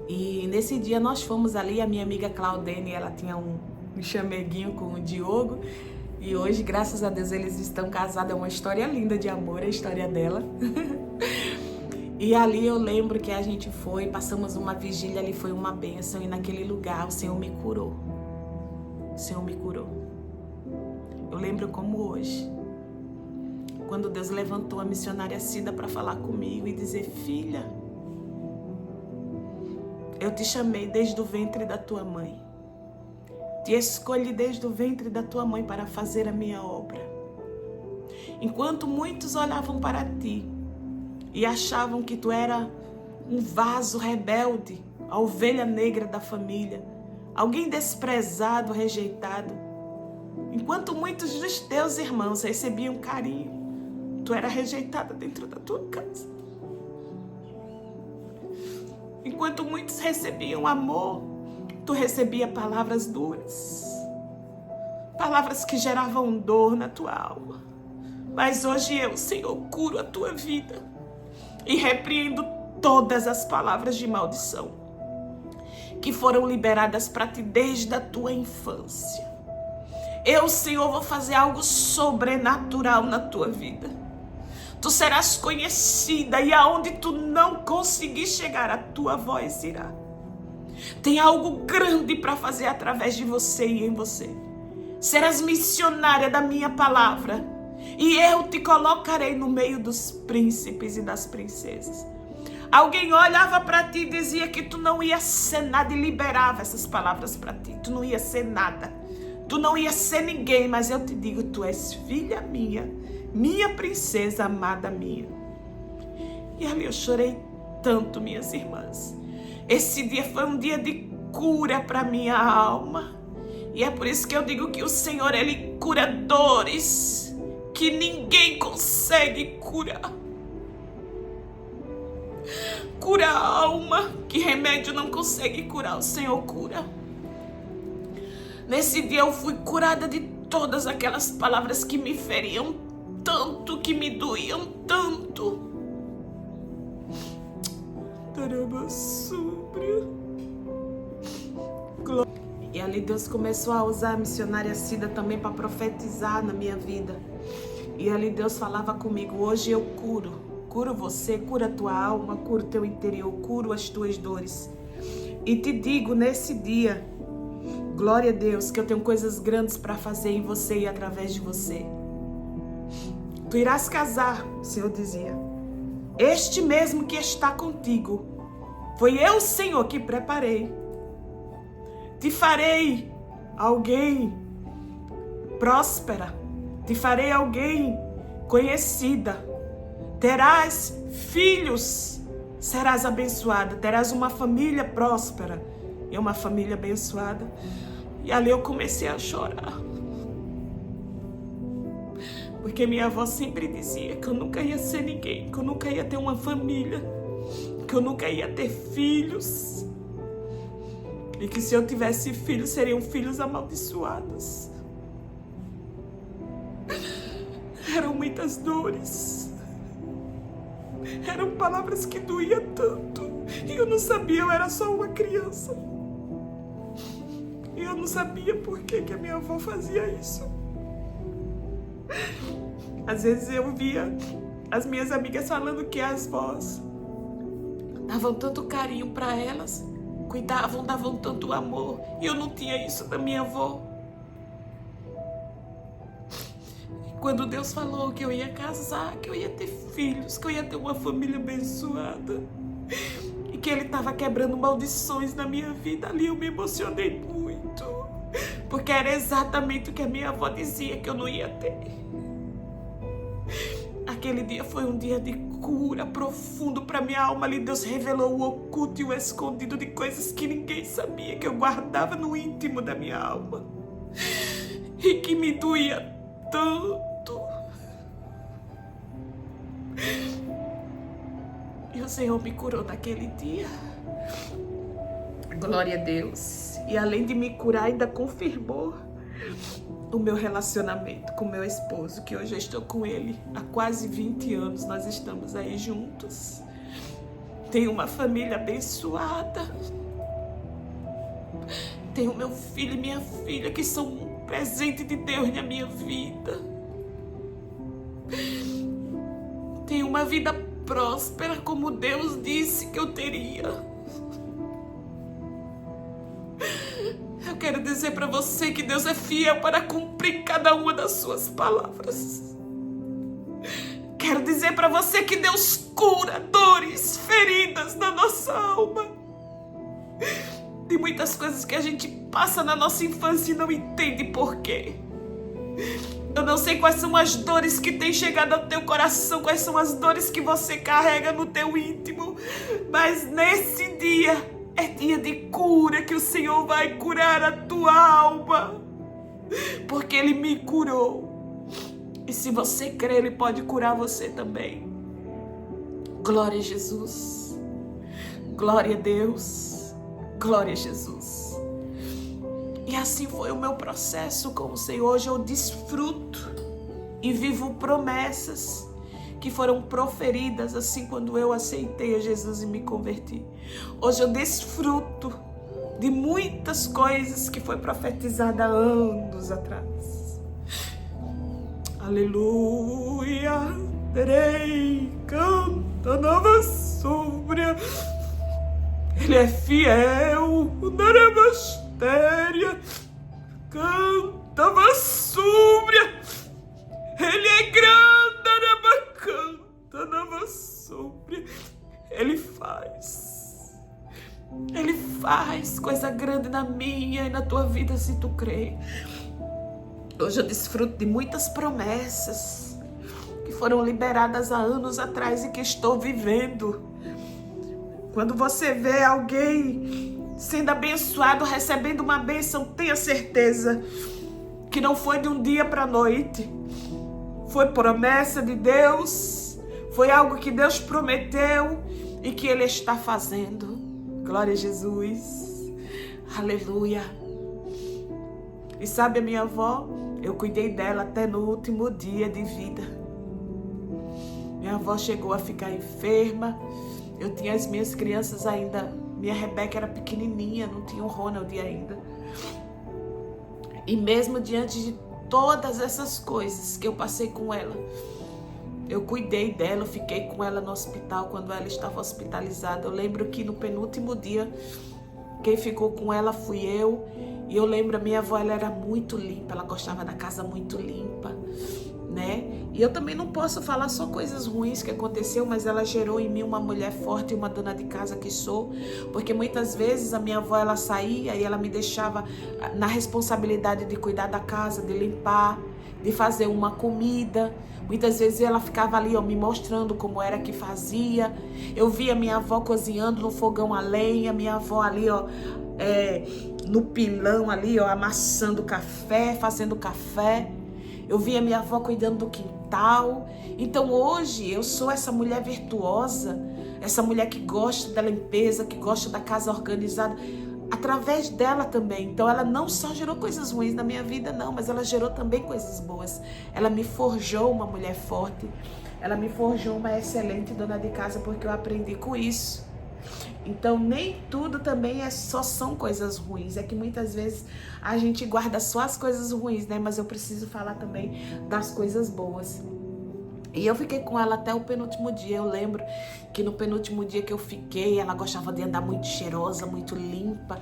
E nesse dia nós fomos ali, a minha amiga Claudene, ela tinha um chameguinho com o Diogo, e hoje, graças a Deus, eles estão casados. É uma história linda de amor, a história dela. E ali eu lembro que a gente foi, passamos uma vigília, ali foi uma bênção, e naquele lugar o Senhor me curou. O Senhor me curou. Eu lembro como hoje, quando Deus levantou a missionária Cida para falar comigo e dizer: filha, eu te chamei desde o ventre da tua mãe. Te escolhi desde o ventre da tua mãe para fazer a minha obra. Enquanto muitos olhavam para ti e achavam que tu era um vaso rebelde, a ovelha negra da família, alguém desprezado, rejeitado, enquanto muitos dos teus irmãos recebiam carinho, tu era rejeitada dentro da tua casa. Enquanto muitos recebiam amor, tu recebia palavras duras, palavras que geravam dor na tua alma. Mas hoje eu, Senhor, curo a tua vida e repreendo todas as palavras de maldição que foram liberadas para ti desde a tua infância. Eu, Senhor, vou fazer algo sobrenatural na tua vida. Tu serás conhecida, e aonde tu não conseguir chegar, a tua voz irá. Tem algo grande para fazer através de você e em você. Serás missionária da minha palavra, e eu te colocarei no meio dos príncipes e das princesas. Alguém olhava para ti e dizia que tu não ia ser nada, e liberava essas palavras para ti. Tu não ia ser nada, tu não ia ser ninguém, mas eu te digo, tu és filha minha, minha princesa amada minha. E ali eu chorei tanto, minhas irmãs. Esse dia foi um dia de cura para minha alma. E é por isso que eu digo que o Senhor, Ele cura dores que ninguém consegue curar. Cura a alma que remédio não consegue curar, o Senhor cura. Nesse dia eu fui curada de todas aquelas palavras que me feriam tanto, que me doíam tanto. E ali Deus começou a usar a missionária Cida também para profetizar na minha vida. E ali Deus falava comigo: hoje eu curo você, curo a tua alma, curo o teu interior, curo as tuas dores. E te digo nesse dia, glória a Deus, que eu tenho coisas grandes para fazer em você e através de você. Tu irás casar, o Senhor dizia. Este mesmo que está contigo, foi eu, Senhor, que preparei. Te farei alguém próspera, te farei alguém conhecida. Terás filhos, serás abençoada, terás uma família próspera e uma família abençoada. E ali eu comecei a chorar, porque minha avó sempre dizia que eu nunca ia ser ninguém, que eu nunca ia ter uma família, que eu nunca ia ter filhos, e que se eu tivesse filhos, seriam filhos amaldiçoados. Eram muitas dores, eram palavras que doíam tanto, e eu não sabia, eu era só uma criança, e eu não sabia por que a minha avó fazia isso. Às vezes eu via as minhas amigas falando que as vós davam tanto carinho para elas, cuidavam, davam tanto amor, e eu não tinha isso da minha avó. Quando Deus falou que eu ia casar, que eu ia ter filhos, que eu ia ter uma família abençoada, e que Ele estava quebrando maldições na minha vida, ali eu me emocionei muito, porque era exatamente o que a minha avó dizia que eu não ia ter. Aquele dia foi um dia de cura profundo para minha alma. Ali Deus revelou o oculto e o escondido de coisas que ninguém sabia, que eu guardava no íntimo da minha alma e que me doía tanto. E o Senhor me curou naquele dia. Glória a Deus. E além de me curar, ainda confirmou o meu relacionamento com meu esposo, que hoje eu estou com ele há quase 20 anos. Nós estamos aí juntos. Tenho uma família abençoada. Tenho meu filho e minha filha, que são um presente de Deus na minha vida. Tenho uma vida próspera, como Deus disse que eu teria. Eu quero dizer para você que Deus é fiel para cumprir cada uma das suas palavras. Quero dizer para você que Deus cura dores, feridas na nossa alma. Tem muitas coisas que a gente passa na nossa infância e não entende por quê. Eu não sei quais são as dores que têm chegado ao teu coração, quais são as dores que você carrega no teu íntimo, mas nesse dia é dia de cura, que o Senhor vai curar a tua alma, porque Ele me curou. E se você crer, Ele pode curar você também. Glória a Jesus. Glória a Deus. Glória a Jesus. E assim foi o meu processo com o Senhor. Hoje eu desfruto e vivo promessas que foram proferidas assim quando eu aceitei a Jesus e me converti. Hoje eu desfruto de muitas coisas que foi profetizada há anos atrás. Aleluia. Terei, canta nova súbria. Ele é fiel, narabastéria, canta vassúbria. Ele é grande, narabacanta nova súbria. Ele faz coisa grande na minha e na tua vida, se tu crê. Hoje eu desfruto de muitas promessas que foram liberadas há anos atrás e que estou vivendo. Quando você vê alguém sendo abençoado, recebendo uma bênção, tenha certeza que não foi de um dia para a noite. Foi promessa de Deus, foi algo que Deus prometeu e que Ele está fazendo. Glória a Jesus. Aleluia. E sabe a minha avó? Eu cuidei dela até no último dia de vida. Minha avó chegou a ficar enferma. Eu tinha as minhas crianças ainda. Minha Rebeca era pequenininha, não tinha o Ronald ainda. E mesmo diante de todas essas coisas que eu passei com ela, eu cuidei dela, eu fiquei com ela no hospital quando ela estava hospitalizada. Eu lembro que no penúltimo dia, quem ficou com ela fui eu. E eu lembro, a minha avó, ela era muito limpa, ela gostava da casa muito limpa, né? E eu também não posso falar só coisas ruins que aconteceu, mas ela gerou em mim uma mulher forte e uma dona de casa que sou, porque muitas vezes a minha avó, ela saía e ela me deixava na responsabilidade de cuidar da casa, de limpar, de fazer uma comida. Muitas vezes ela ficava ali, ó, me mostrando como era que fazia. Eu via minha avó cozinhando no fogão a lenha, minha avó ali, ó, no pilão ali, ó, amassando café, fazendo café. Eu via minha avó cuidando do quintal. Então hoje eu sou essa mulher virtuosa, essa mulher que gosta da limpeza, que gosta da casa organizada, através dela também. Então ela não só gerou coisas ruins na minha vida, não, mas ela gerou também coisas boas. Ela me forjou uma mulher forte, ela me forjou uma excelente dona de casa, porque eu aprendi com isso. Então nem tudo também só são coisas ruins, é que muitas vezes a gente guarda só as coisas ruins, né? Mas eu preciso falar também das coisas boas. E eu fiquei com ela até o penúltimo dia. Eu lembro que no penúltimo dia que eu fiquei, ela gostava de andar muito cheirosa, muito limpa.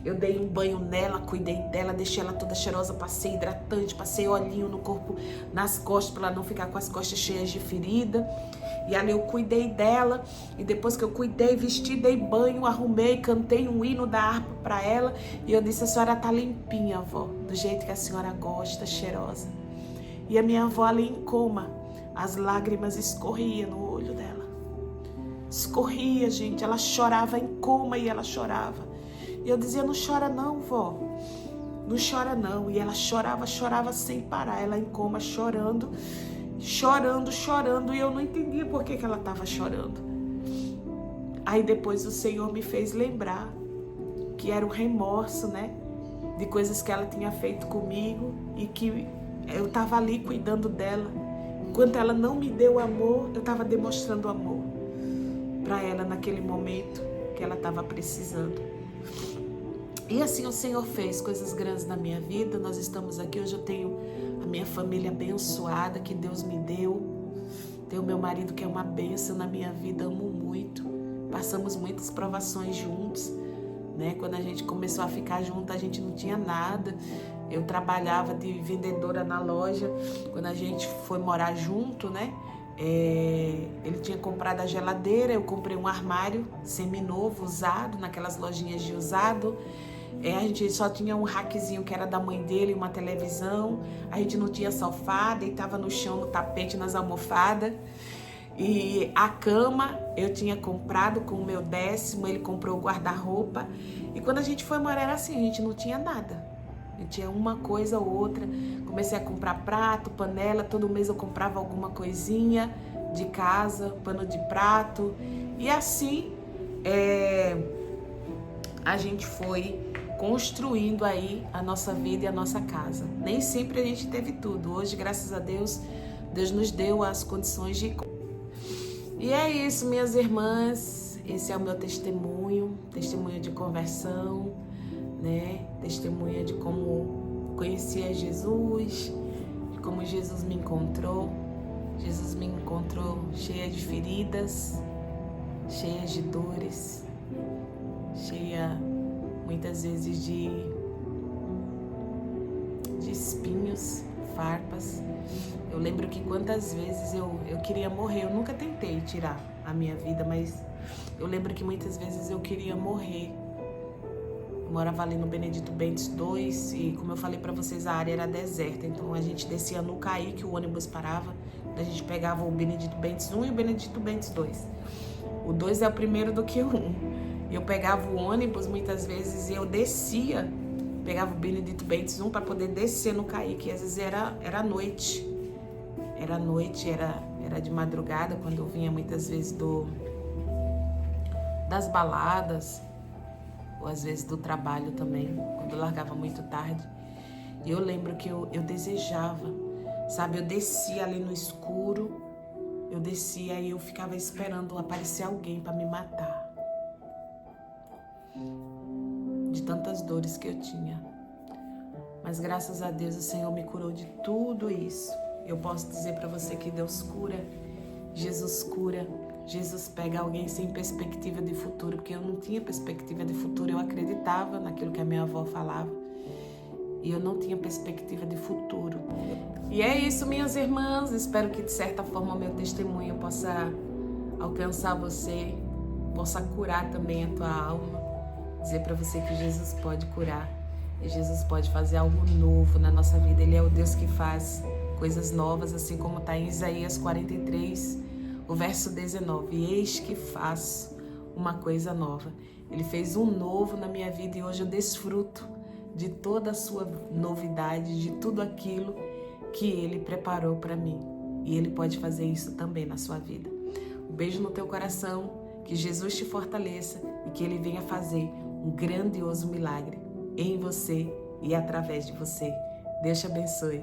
Eu dei um banho nela, cuidei dela, deixei ela toda cheirosa, passei hidratante, passei olhinho no corpo, nas costas, para ela não ficar com as costas cheias de ferida. E ali eu cuidei dela, e depois que eu cuidei, vesti, dei banho, arrumei, cantei um hino da harpa para ela. E eu disse: a senhora tá limpinha, avó, do jeito que a senhora gosta, cheirosa. E a minha avó ali em coma, as lágrimas escorriam no olho dela. Escorria, gente. Ela chorava em coma e ela chorava. E eu dizia: não chora não, vó. Não chora não. E ela chorava, chorava sem parar. Ela em coma chorando, chorando, chorando. E eu não entendia por que ela estava chorando. Aí depois o Senhor me fez lembrar que era o remorso, né? De coisas que ela tinha feito comigo e que eu estava ali cuidando dela. Enquanto ela não me deu amor, eu estava demonstrando amor para ela naquele momento que ela estava precisando. E assim o Senhor fez coisas grandes na minha vida. Nós estamos aqui, hoje eu tenho a minha família abençoada que Deus me deu. Tenho meu marido que é uma bênção na minha vida, amo muito. Passamos muitas provações juntos, né? Quando a gente começou a ficar junto, a gente não tinha nada. Eu trabalhava de vendedora na loja. Quando a gente foi morar junto, né? Ele tinha comprado a geladeira, eu comprei um armário seminovo, usado, naquelas lojinhas de usado. A gente só tinha um rackzinho que era da mãe dele, uma televisão. A gente não tinha sofá, deitava no chão, no tapete, nas almofadas. E a cama eu tinha comprado com o meu 10º, ele comprou o guarda-roupa. E quando a gente foi morar era assim, a gente não tinha nada. Eu tinha uma coisa ou outra. Comecei a comprar prato, panela. Todo mês eu comprava alguma coisinha de casa, pano de prato. E assim a gente foi construindo aí a nossa vida e a nossa casa. Nem sempre a gente teve tudo. Hoje, graças a Deus, Deus nos deu as condições de... E é isso, minhas irmãs. Esse é o meu testemunho de conversão, né? Testemunha de como conheci a Jesus, de como Jesus me encontrou. Jesus me encontrou cheia de feridas, cheia de dores, cheia muitas vezes de espinhos, farpas. Eu lembro que quantas vezes eu queria morrer. Eu nunca tentei tirar a minha vida, mas eu lembro que muitas vezes eu queria morrer. Eu morava ali no Benedito Bentes 2 e, como eu falei pra vocês, a área era deserta. Então a gente descia no Caí, que o ônibus parava. A gente pegava o Benedito Bentes 1 e o Benedito Bentes 2. O 2 é o primeiro do que o 1. Eu pegava o ônibus muitas vezes e eu descia, pegava o Benedito Bentes 1 para poder descer no Caí, que às vezes era noite. Era noite, era de madrugada, quando eu vinha muitas vezes das baladas, ou às vezes do trabalho também, quando eu largava muito tarde. E eu lembro que eu desejava, sabe, eu descia ali no escuro, eu descia e eu ficava esperando aparecer alguém para me matar. De tantas dores que eu tinha. Mas graças a Deus o Senhor me curou de tudo isso. Eu posso dizer para você que Deus cura, Jesus pega alguém sem perspectiva de futuro, porque eu não tinha perspectiva de futuro, eu acreditava naquilo que a minha avó falava e eu não tinha perspectiva de futuro. E é isso, minhas irmãs, espero que de certa forma o meu testemunho possa alcançar você, possa curar também a tua alma, dizer para você que Jesus pode curar e Jesus pode fazer algo novo na nossa vida. Ele é o Deus que faz coisas novas, assim como está em Isaías 43, o verso 19. Eis que faço uma coisa nova. Ele fez um novo na minha vida e hoje eu desfruto de toda a sua novidade, de tudo aquilo que Ele preparou para mim. E Ele pode fazer isso também na sua vida. Um beijo no teu coração, que Jesus te fortaleça e que Ele venha fazer um grandioso milagre em você e através de você. Deus te abençoe.